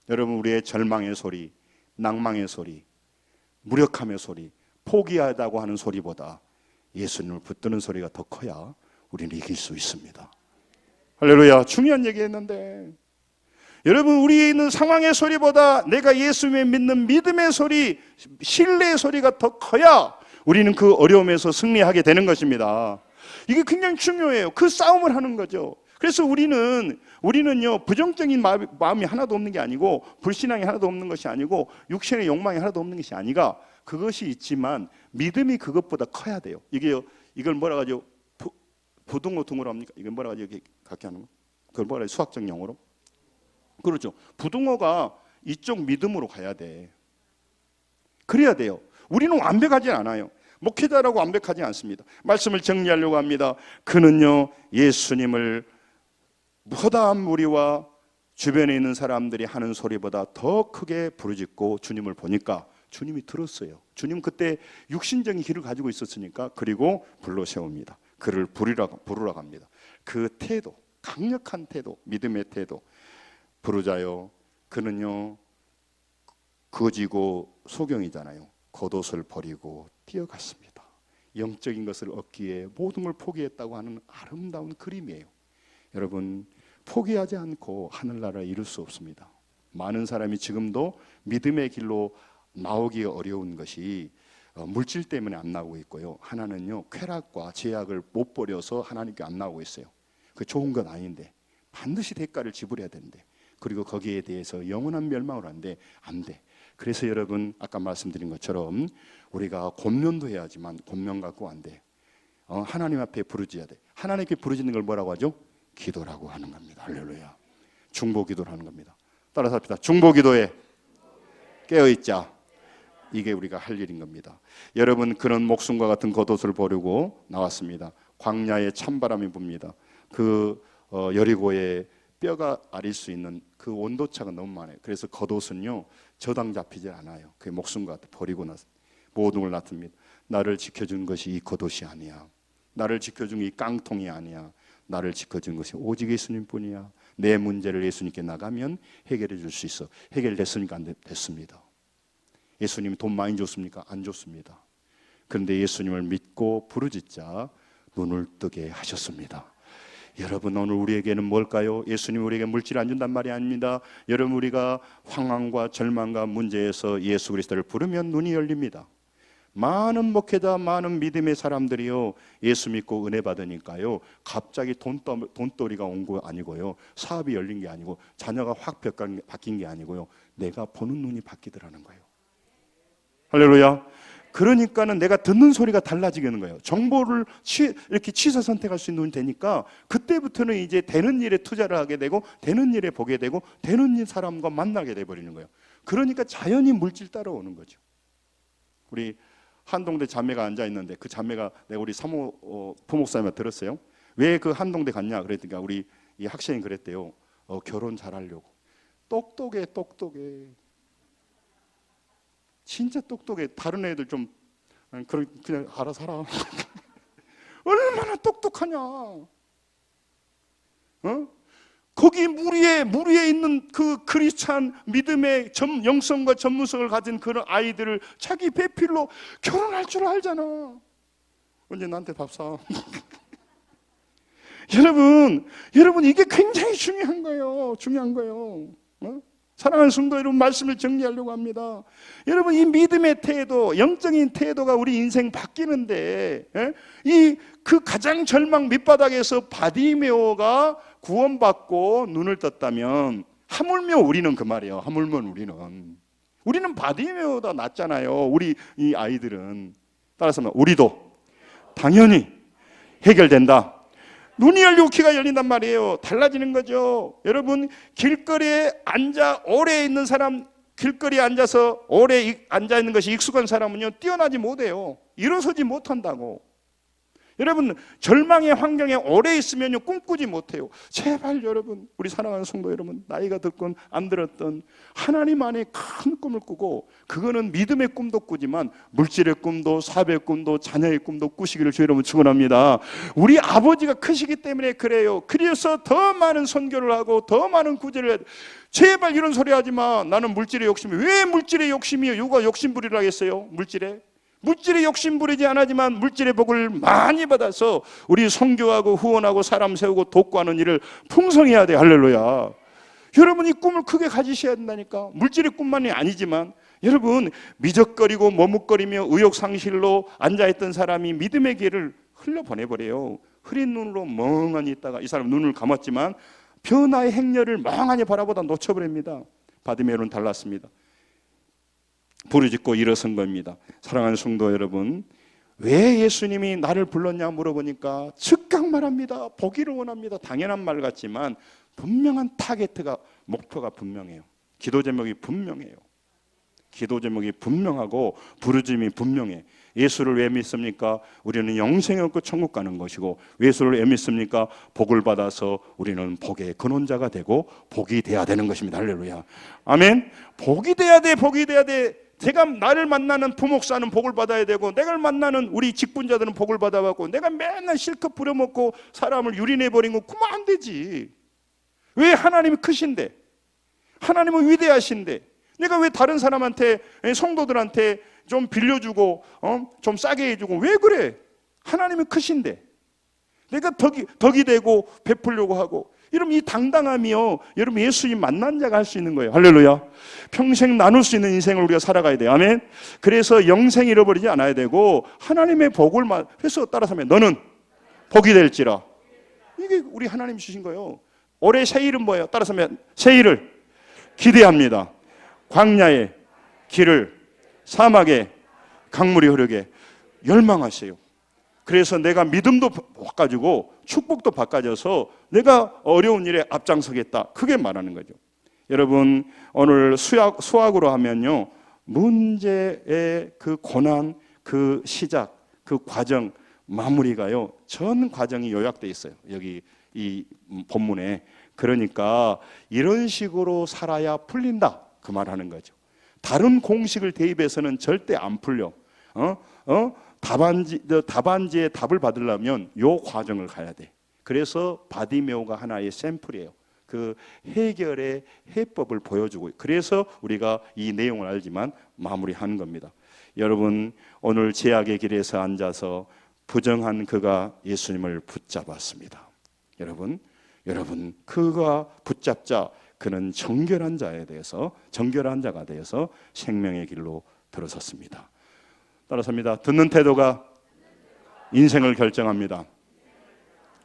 여러분 우리의 절망의 소리, 낭망의 소리, 무력함의 소리, 포기하다고 하는 소리보다 예수님을 붙드는 소리가 더 커야 우리는 이길 수 있습니다. 할렐루야. 중요한 얘기했는데 여러분 우리 있는 상황의 소리보다 내가 예수님을 믿는 믿음의 소리, 신뢰의 소리가 더 커야 우리는 그 어려움에서 승리하게 되는 것입니다. 이게 굉장히 중요해요. 그 싸움을 하는 거죠. 그래서 우리는요 부정적인 마음이 하나도 없는 게 아니고 불신앙이 하나도 없는 것이 아니고 육신의 욕망이 하나도 없는 것이 아니라 그것이 있지만 믿음이 그것보다 커야 돼요. 이걸 뭐라 하죠? 부등호 등호로 합니까? 이걸 뭐라 하죠? 이렇게 갖게 하는 거? 그걸 뭐라 해요? 수학적 용어로? 그렇죠. 부등호가 이쪽 믿음으로 가야 돼. 그래야 돼요. 우리는 완벽하지 않아요. 목회자라고 완벽하지 않습니다. 말씀을 정리하려고 합니다. 그는요, 예수님을 허다한 무리와 주변에 있는 사람들이 하는 소리보다 더 크게 부르짖고 주님을 보니까 주님이 들었어요. 주님 그때 육신적인 길을 가지고 있었으니까. 그리고 불러 세웁니다. 그를 부르라고 합니다. 그 태도, 강력한 태도, 믿음의 태도. 부르자요. 그는요, 거지고 소경이잖아요. 겉옷을 버리고 뛰어갔습니다. 영적인 것을 얻기 위해 모든 걸 포기했다고 하는 아름다운 그림이에요. 여러분, 포기하지 않고 하늘나라를 이룰 수 없습니다. 많은 사람이 지금도 믿음의 길로 나오기 어려운 것이 물질 때문에 안 나오고 있고요. 하나는요, 쾌락과 제약을 못 버려서 하나님께 안 나오고 있어요. 그 좋은 건 아닌데 반드시 대가를 지불해야 되는데, 그리고 거기에 대해서 영원한 멸망을 하는데 안 돼. 그래서 여러분, 아까 말씀드린 것처럼 우리가 권면도 해야지만 권면 갖고 안 돼. 하나님 앞에 부르짖어야 돼. 하나님께 부르짖는 걸 뭐라고 하죠? 기도라고 하는 겁니다. 할렐루야. 중보기도를 하는 겁니다. 따라서 합시다. 중보기도에 깨어있자. 이게 우리가 할 일인 겁니다. 여러분, 그런 목숨과 같은 겉옷을 버리고 나왔습니다. 광야에 찬바람이 붑니다. 그 여리고에 뼈가 아릴 수 있는 그 온도차가 너무 많아요. 그래서 겉옷은요, 저당 잡히질 않아요. 그 목숨과 같아 버리고 나서 모든 걸 놔둡니다. 나를 지켜준 것이 이 겉옷이 아니야. 나를 지켜준 이 깡통이 아니야. 나를 지켜준 것이 오직 예수님뿐이야. 내 문제를 예수님께 나가면 해결해 줄 수 있어. 해결됐으니까 안 됐습니다. 예수님이 돈 많이 줬습니까? 안 줬습니다. 그런데 예수님을 믿고 부르짖자 눈을 뜨게 하셨습니다. 여러분, 오늘 우리에게는 뭘까요? 예수님 우리에게 물질 안 준단 말이 아닙니다. 여러분, 우리가 황망과 절망과 문제에서 예수 그리스도를 부르면 눈이 열립니다. 많은 목회자, 많은 믿음의 사람들이요, 예수 믿고 은혜 받으니까요, 갑자기 돈더리가 온 거 아니고요, 사업이 열린 게 아니고, 자녀가 확 바뀐 게 아니고요, 내가 보는 눈이 바뀌더라는 거예요. 할렐루야. 그러니까는 내가 듣는 소리가 달라지는 거예요. 정보를 이렇게 취사 선택할 수 있는 눈이 되니까 그때부터는 이제 되는 일에 투자를 하게 되고, 되는 일에 보게 되고, 되는 사람과 만나게 돼버리는 거예요. 그러니까 자연히 물질 따라오는 거죠. 우리 한동대 자매가 앉아 있는데, 그 자매가 내가 우리 사모 부목사님한테 들었어요. 왜 그 한동대 갔냐 그랬더니 우리 이 학생이 그랬대요. 결혼 잘하려고. 똑똑해. 진짜 똑똑해. 다른 애들 좀 그냥 알아서 하라. 얼마나 똑똑하냐. 거기 무리에 있는 그 크리스찬 믿음의 영성과 전문성을 가진 그런 아이들을 자기 배필로 결혼할 줄 알잖아. 언제 나한테 밥 사? 여러분 이게 굉장히 중요한 거예요. 사랑하는 성도 여러분, 말씀을 정리하려고 합니다. 여러분, 이 믿음의 태도, 영적인 태도가 우리 인생 바뀌는데, 그 가장 절망 밑바닥에서 바디메오가 구원받고 눈을 떴다면, 하물며 우리는 그 말이에요. 하물며 우리는 바디메오보다 낫잖아요. 우리 이 아이들은. 따라서 우리도 당연히 해결된다. 눈이 열리고 귀가 열린단 말이에요. 달라지는 거죠. 여러분, 길거리에 앉아 오래 있는 사람, 길거리에 앉아서 오래 앉아 있는 것이 익숙한 사람은요, 뛰어나지 못해요. 일어서지 못한다고. 여러분, 절망의 환경에 오래 있으면요, 꿈꾸지 못해요. 제발 여러분, 우리 사랑하는 성도 여러분, 나이가 듣건 안 들었던 하나님 안에 큰 꿈을 꾸고, 그거는 믿음의 꿈도 꾸지만 물질의 꿈도, 사업의 꿈도, 자녀의 꿈도 꾸시기를 주 여러분 축원합니다. 우리 아버지가 크시기 때문에 그래요. 그래서 더 많은 선교를 하고 더 많은 구제를 해야 돼. 제발 이런 소리 하지 마. 나는 물질의 욕심이. 왜 물질의 욕심이요? 누가 욕심부리라 하겠어요? 물질의 욕심 부리지 않았지만 물질의 복을 많이 받아서 우리 선교하고 후원하고 사람 세우고 돕고 하는 일을 풍성해야 돼. 할렐루야. 여러분, 이 꿈을 크게 가지셔야 된다니까. 물질의 꿈만이 아니지만, 여러분, 미적거리고 머뭇거리며 의욕상실로 앉아있던 사람이 믿음의 길을 흘려보내버려요. 흐린 눈으로 멍하니 있다가 이 사람 눈을 감았지만 변화의 행렬을 멍하니 바라보다 놓쳐버립니다. 바디메오는 달랐습니다. 부르짖고 일어선 겁니다. 사랑하는 성도 여러분, 왜 예수님이 나를 불렀냐 물어보니까 즉각 말합니다. 보기를 원합니다. 당연한 말 같지만 분명한 타겟가 목표가 분명해요. 기도 제목이 분명해요. 기도 제목이 분명하고 부르짖음이 분명해. 예수를 왜 믿습니까? 우리는 영생이 없고 천국 가는 것이고, 예수를 왜 믿습니까? 복을 받아서 우리는 복의 근원자가 되고 복이 돼야 되는 것입니다. 할렐루야. 아멘. 복이 돼야 돼. 복이 돼야 돼. 제가 나를 만나는 부목사는 복을 받아야 되고, 내가 만나는 우리 직분자들은 복을 받아갖고, 내가 맨날 실컷 부려먹고 사람을 유린해버리고 그만 안 되지. 왜? 하나님이 크신데, 하나님은 위대하신데, 내가 왜 다른 사람한테, 성도들한테 좀 빌려주고 좀 싸게 해주고 왜 그래? 하나님이 크신데 내가 덕이 되고 베풀려고 하고, 여러분 이 당당함이요, 여러분 예수님 만난 자가 할 수 있는 거예요. 할렐루야. 평생 나눌 수 있는 인생을 우리가 살아가야 돼요. 아멘. 그래서 영생 잃어버리지 않아야 되고, 하나님의 복을 해서 따라서 하면 너는 복이 될지라. 이게 우리 하나님 주신 거예요. 올해 새 일은 뭐예요? 따라서 하면 새 일을 기대합니다. 광야의 길을, 사막에 강물이 흐르게 열망하세요. 그래서 내가 믿음도 바꿔주고 축복도 바꿔줘서 내가 어려운 일에 앞장서겠다, 그게 말하는 거죠. 여러분 오늘 수학으로 하면요, 문제의 그 고난, 그 시작, 그 과정, 마무리가요, 전 과정이 요약되어 있어요. 여기 이 본문에. 그러니까 이런 식으로 살아야 풀린다, 그 말하는 거죠. 다른 공식을 대입해서는 절대 안 풀려. 답안지의 답을 받으려면 요 과정을 가야 돼. 그래서 바디메오가 하나의 샘플이에요. 그 해결의 해법을 보여주고, 그래서 우리가 이 내용을 알지만 마무리하는 겁니다. 여러분 오늘 제약의 길에서 앉아서 부정한 그가 예수님을 붙잡았습니다. 여러분 그가 붙잡자 그는 정결한 자가 되어서 생명의 길로 들어섰습니다. 따라서입니다. 듣는 태도가 인생을 결정합니다.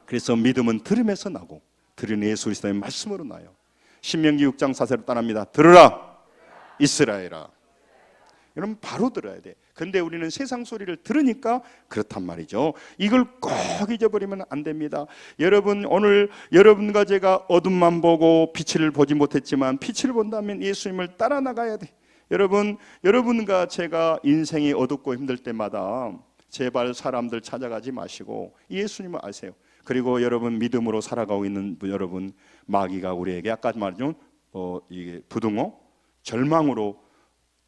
그래서 믿음은 들음에서 나고, 들은 예수 그리스도의 말씀으로 나요. 신명기 6장 4절을 따라합니다. 들으라 이스라엘아. 여러분 바로 들어야 돼. 근데 우리는 세상 소리를 들으니까 그렇단 말이죠. 이걸 꼭 잊어버리면 안 됩니다. 여러분 오늘 여러분과 제가 어둠만 보고 빛을 보지 못했지만, 빛을 본다면 예수님을 따라 나가야 돼. 여러분과 제가 인생이 어둡고 힘들 때마다 제발 사람들 찾아가지 마시고 예수님을 아세요. 그리고 여러분 믿음으로 살아가고 있는 여러분, 마귀가 우리에게 아까 말했죠, 이게 부등호, 절망으로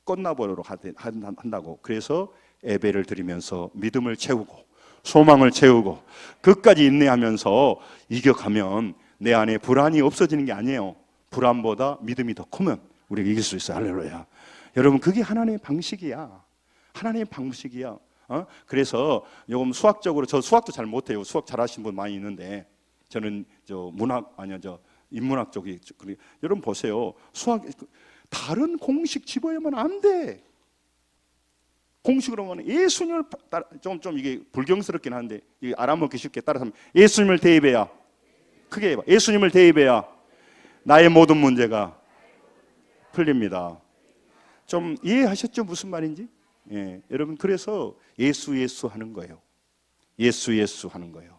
끝나버리도록 한다고. 그래서 예배를 드리면서 믿음을 채우고 소망을 채우고 끝까지 인내하면서 이겨가면 내 안에 불안이 없어지는 게 아니에요. 불안보다 믿음이 더 크면 우리가 이길 수 있어요. 할렐루야. 여러분 그게 하나님의 방식이야. 하나님의 방식이야. 그래서 요금 수학적으로, 저 수학도 잘 못해요. 수학 잘하시는 분 많이 있는데, 저는 인문학 쪽이. 여러분 보세요. 수학 다른 공식 집어야만 안 돼. 공식으로 하면 예수님을 좀 이게 불경스럽긴 한데 이게 알아먹기 쉽게 따라서 하면 예수님을 대입해야, 크게 해봐. 예수님을 대입해야 나의 모든 문제가 풀립니다. 좀 이해하셨죠? 무슨 말인지? 예, 여러분 그래서 예수 하는 거예요. 예수 하는 거예요.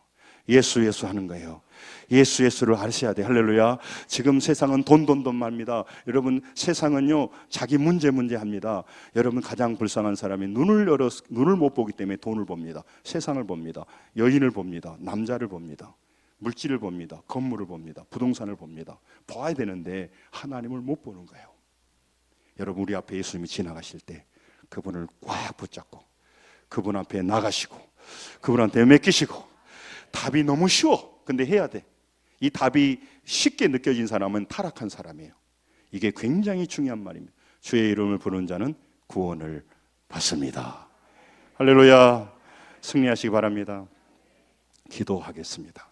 예수 하는 거예요. 예수를 아셔야 돼. 할렐루야. 지금 세상은 돈말입니다. 여러분 세상은요 자기 문제 합니다. 여러분 가장 불쌍한 사람이 눈을 못 보기 때문에 돈을 봅니다. 세상을 봅니다. 여인을 봅니다. 남자를 봅니다. 물질을 봅니다. 건물을 봅니다. 부동산을 봅니다. 봐야 되는데 하나님을 못 보는 거예요. 여러분 우리 앞에 예수님이 지나가실 때 그분을 꽉 붙잡고 그분 앞에 나가시고 그분한테 맡기시고, 답이 너무 쉬워. 근데 해야 돼. 이 답이 쉽게 느껴진 사람은 타락한 사람이에요. 이게 굉장히 중요한 말입니다. 주의 이름을 부르는 자는 구원을 받습니다. 할렐루야. 승리하시기 바랍니다. 기도하겠습니다.